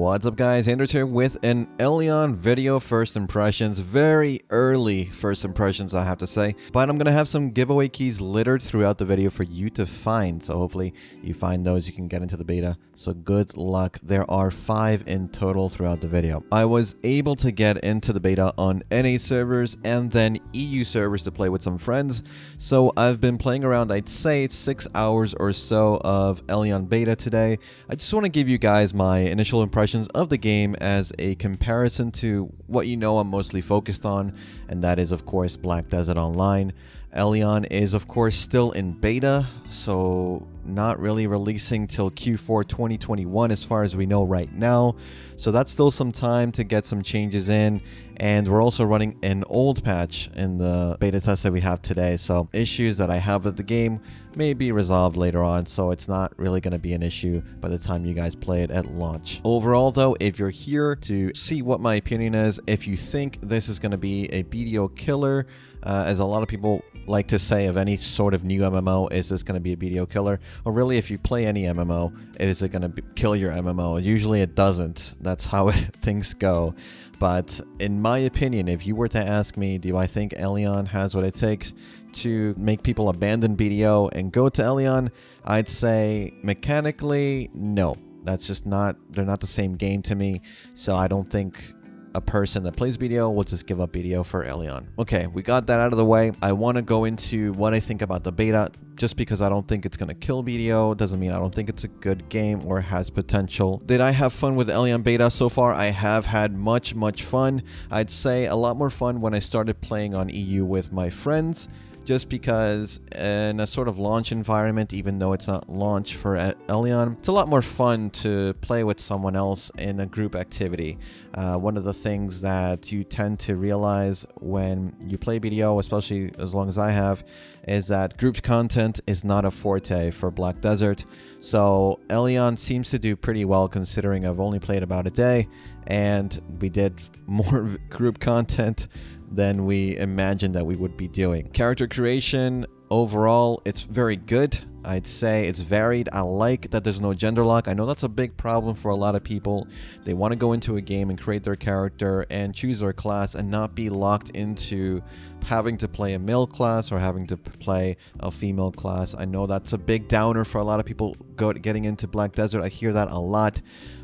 What's up guys, Anders here with an Elyon video first impressions. Very early first impressions I have to say, but I'm gonna have some giveaway keys littered throughout the video for you to find. So hopefully you find those, you can get into the beta. So good luck. There are 5 in total throughout the video. I was able to get into the beta on NA servers and then EU servers to play with some friends. So I've been playing around, I'd say 6 hours or so of Elyon beta today. I just want to give you guys my initial impressions of the game as a comparison to what you know I'm mostly focused on, and that is of course Black Desert Online. Elyon is of course still in beta, so not really releasing till Q4 2021 as far as we know right now. So that's still some time to get some changes in, and we're also running an old patch in the beta test that we have today. So issues that I have with the game may be resolved later on, so it's not really going to be an issue by the time you guys play it at launch. Overall though, if you're here to see what my opinion is, if you think this is going to be a BDO killer, as a lot of people like to say of any sort of new MMO, is this going to be a BDO killer? Or really, if you play any MMO, is it going to kill your MMO? Usually it doesn't. That's how things go. But in my opinion, if you were to ask me, do I think Elyon has what it takes to make people abandon BDO and go to Elyon, I'd say mechanically, no. That's just not, they're not the same game to me. So I don't think a person that plays BDO will just give up BDO for Elyon. Okay, we got that out of the way. I want to go into what I think about the beta. Just because I don't think it's going to kill BDO doesn't mean I don't think it's a good game or has potential. Did I have fun with Elyon beta so far? I have had much fun. I'd say a lot more fun when I started playing on EU with my friends. Just because in a sort of launch environment, even though it's not launch for Elyon, it's a lot more fun to play with someone else in a group activity. One of the things that you tend to realize when you play BDO, especially as long as I have, is that grouped content is not a forte for Black Desert. So Elyon seems to do pretty well considering I've only played about a day, and we did more group content than we imagined that we would be doing. Character creation, overall, it's very good. I'd say it's varied. I like that there's no gender lock. I know that's a big problem for a lot of people. They want to go into a game and create their character and choose their class and not be locked into having to play a male class or having to play a female class. I know that's a big downer for a lot of people getting into Black Desert. I hear that a lot.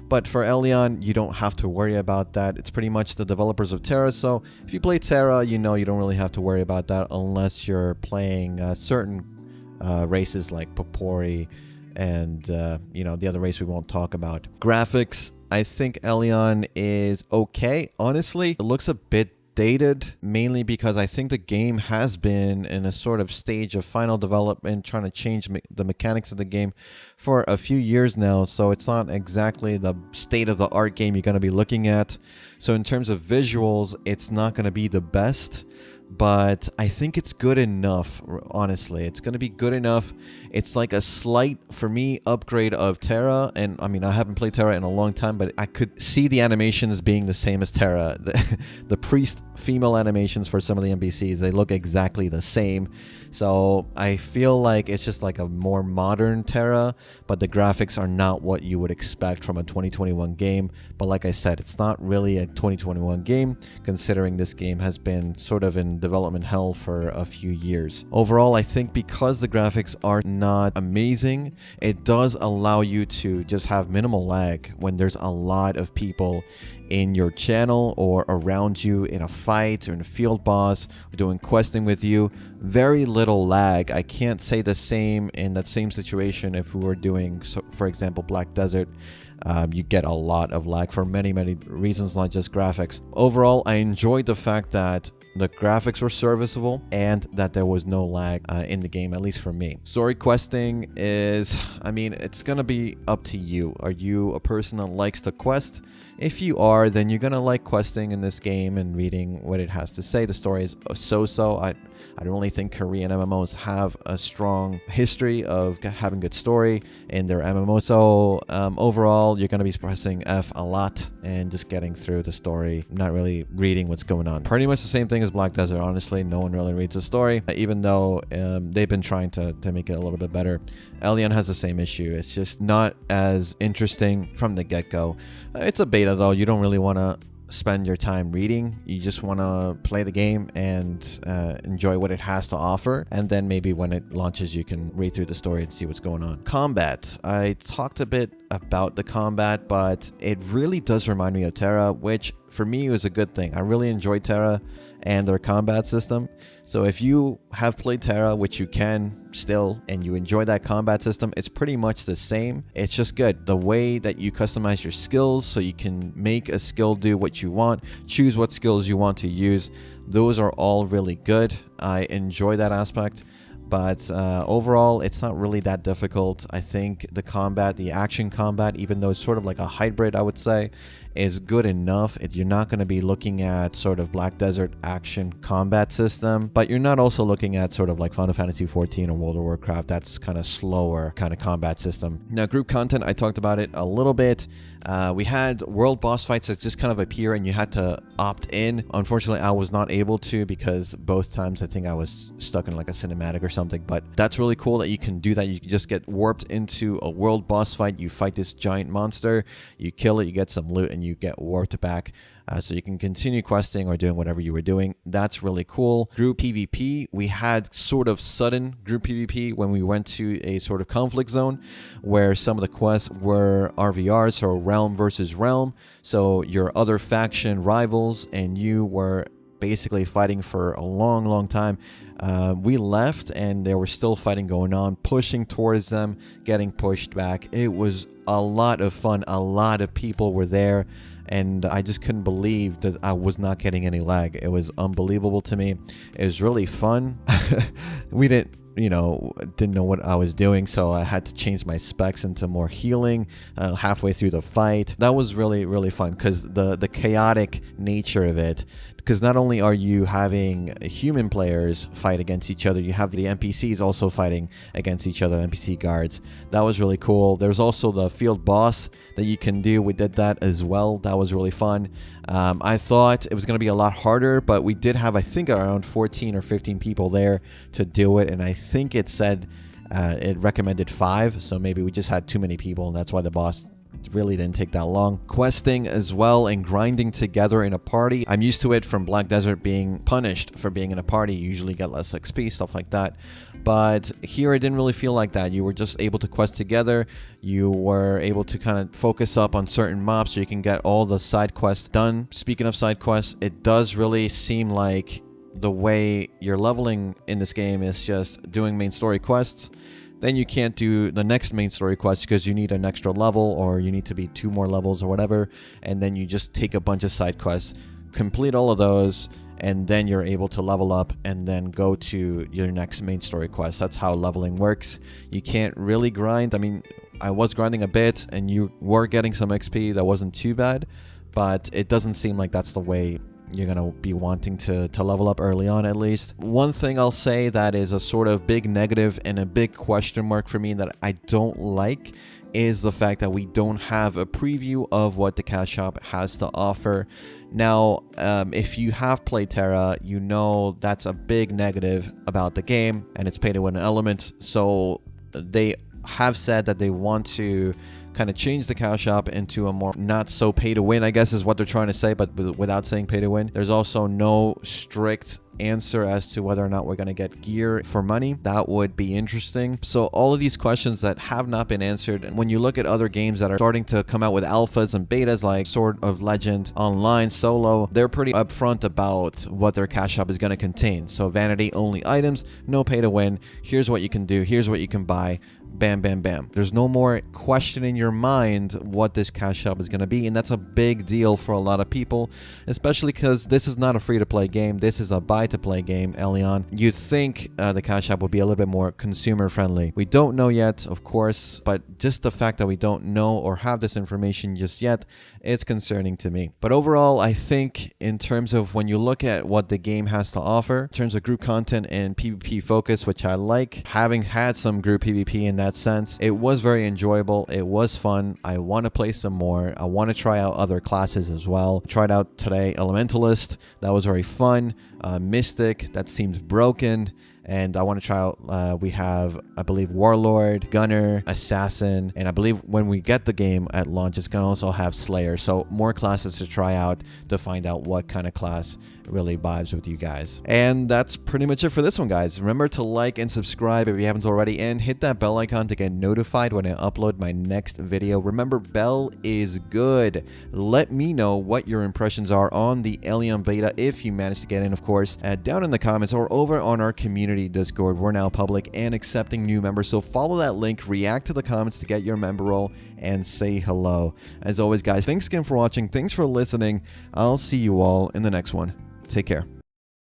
But for Elyon, you don't have to worry about that. It's pretty much the developers of TERA. So if you play TERA, you know you don't really have to worry about that unless you're playing certain races like Popori and you know, the other race we won't talk about. Graphics, I think Elyon is okay. Honestly, it looks a bit dated, mainly because I think the game has been in a sort of stage of final development, trying to change the mechanics of the game for a few years now. So it's not exactly the state-of-the-art game you're going to be looking at. So in terms of visuals, it's not going to be the best, but I think it's good enough. Honestly, it's going to be good enough. It's like a slight, for me, upgrade of TERA. And I mean, I haven't played TERA in a long time, but I could see the animations being the same as TERA. The priest female animations for some of the NPCs, they look exactly the same. So I feel like it's just like a more modern TERA, but the graphics are not what you would expect from a 2021 game. But like I said, it's not really a 2021 game, considering this game has been sort of in development hell for a few years. Overall, I think because the graphics are not amazing, it does allow you to just have minimal lag when there's a lot of people in your channel or around you in a fight or in a field boss or doing questing with you. Very little lag. I can't say the same in that same situation if we were doing, so, for example, Black Desert. You get a lot of lag for many reasons, not just graphics. Overall, I enjoyed the fact that the graphics were serviceable and that there was no lag in the game, at least for me. Story questing is, I mean, it's gonna be up to you. Are you a person that likes to quest? If you are, then you're gonna like questing in this game and reading what it has to say. The story is so-so. I don't really think Korean MMOs have a strong history of having good story in their MMO. So overall, overall, you're going to be pressing F a lot and just getting through the story, not really reading what's going on. Pretty much the same thing as Black Desert, honestly. No one really reads the story, even though they've been trying to make it a little bit better. Elyon has the same issue. It's just not as interesting from the get-go. It's a beta, though. You don't really want to spend your time reading. You just want to play the game and enjoy what it has to offer, and then maybe when it launches you can read through the story and see what's going on. Combat. I talked a bit about the combat, but it really does remind me of TERA, which for me was a good thing. I really enjoyed TERA and their combat system. So if you have played TERA, which you can still, and you enjoy that combat system, it's pretty much the same. It's just good. The way that you customize your skills so you can make a skill do what you want, choose what skills you want to use, those are all really good. I enjoy that aspect. But overall, it's not really that difficult. I think the combat, the action combat, even though it's sort of like a hybrid, I would say, is good enough. You're not going to be looking at sort of Black Desert action combat system, but you're not also looking at sort of like Final Fantasy 14 or World of Warcraft. That's kind of slower kind of combat system. Now, group content, I talked about it a little bit. We had world boss fights that just kind of appear and you had to opt in. Unfortunately, I was not able to because both times I think I was stuck in like a cinematic or something, but that's really cool that you can do that. You can just get warped into a world boss fight. You fight this giant monster, you kill it, you get some loot, and you get warped back. So you can continue questing or doing whatever you were doing. That's really cool. Group PvP, we had sort of sudden group PvP when we went to a sort of conflict zone where some of the quests were RvR, so realm versus realm. So your other faction rivals and you were basically fighting for a long time. We left and there was still fighting going on, pushing towards them, getting pushed back. It was a lot of fun. A lot of people were there. And I just couldn't believe that I was not getting any lag. It was unbelievable to me. It was really fun. We didn't know what I was doing, so I had to change my specs into more healing halfway through the fight. That was really fun because the chaotic nature of it, because not only are you having human players fight against each other, you have the NPCs also fighting against each other, NPC guards. That was really cool. There's also the field boss that you can do. We did that as well. That was really fun. I thought it was going to be a lot harder, but we did have, I think, around 14 or 15 people there to do it, and I think it said it recommended 5, so maybe we just had too many people, and that's why the boss really didn't take that long. Questing as well and grinding together in a party. I'm used to it from Black Desert being punished for being in a party. You usually get less XP, stuff like that. But here it didn't really feel like that. You were just able to quest together. You were able to kind of focus up on certain mobs so you can get all the side quests done. Speaking of side quests, it does really seem like the way you're leveling in this game is just doing main story quests. Then you can't do the next main story quest because you need an extra level or you need to be 2 more levels or whatever. And then you just take a bunch of side quests, complete all of those, and then you're able to level up and then go to your next main story quest. That's how leveling works. You can't really grind. I mean, I was grinding a bit and you were getting some XP. That wasn't too bad, but it doesn't seem like that's the way you're going to be wanting to level up early on, at least. One thing I'll say that is a sort of big negative and a big question mark for me that I don't like is the fact that we don't have a preview of what the cash shop has to offer. Now, if you have played TERA, you know that's a big negative about the game, and it's pay-to-win elements. So they have said that they want to kind of change the cash shop into a more not so pay to win, I guess is what they're trying to say, but without saying pay to win. There's also no strict answer as to whether or not we're going to get gear for money. That would be interesting. So all of these questions that have not been answered, and when you look at other games that are starting to come out with alphas and betas like Sword of Legend Online Solo, they're pretty upfront about what their cash shop is going to contain. So vanity only items, no pay to win. Here's what you can do. Here's what you can buy. Bam, bam, bam. There's no more question in your mind what this cash shop is going to be, and that's a big deal for a lot of people, especially because this is not a free-to-play game. This is a buy play game, Elyon, you'd think the cash app would be a little bit more consumer friendly. We don't know yet, of course, but just the fact that we don't know or have this information just yet, it's concerning to me. But overall, I think in terms of when you look at what the game has to offer, in terms of group content and PvP focus, which I like, having had some group PvP in that sense, it was very enjoyable. It was fun. I want to play some more. I want to try out other classes as well. Tried out today Elementalist. That was very fun. Mystic, that seems broken. And I want to try out, we have, I believe, Warlord, Gunner, Assassin, and I believe when we get the game at launch, it's going to also have Slayer. So more classes to try out to find out what kind of class really vibes with you guys. And that's pretty much it for this one, guys. Remember to like and subscribe if you haven't already, and hit that bell icon to get notified when I upload my next video. Remember, bell is good. Let me know what your impressions are on the Elyon beta, if you managed to get in, of course, down in the comments or over on our community Discord. We're now public and accepting new members, so follow that link, react to the comments to get your member role, and say hello. As always, guys, thanks again for watching. Thanks for listening. I'll see you all in the next one. Take care.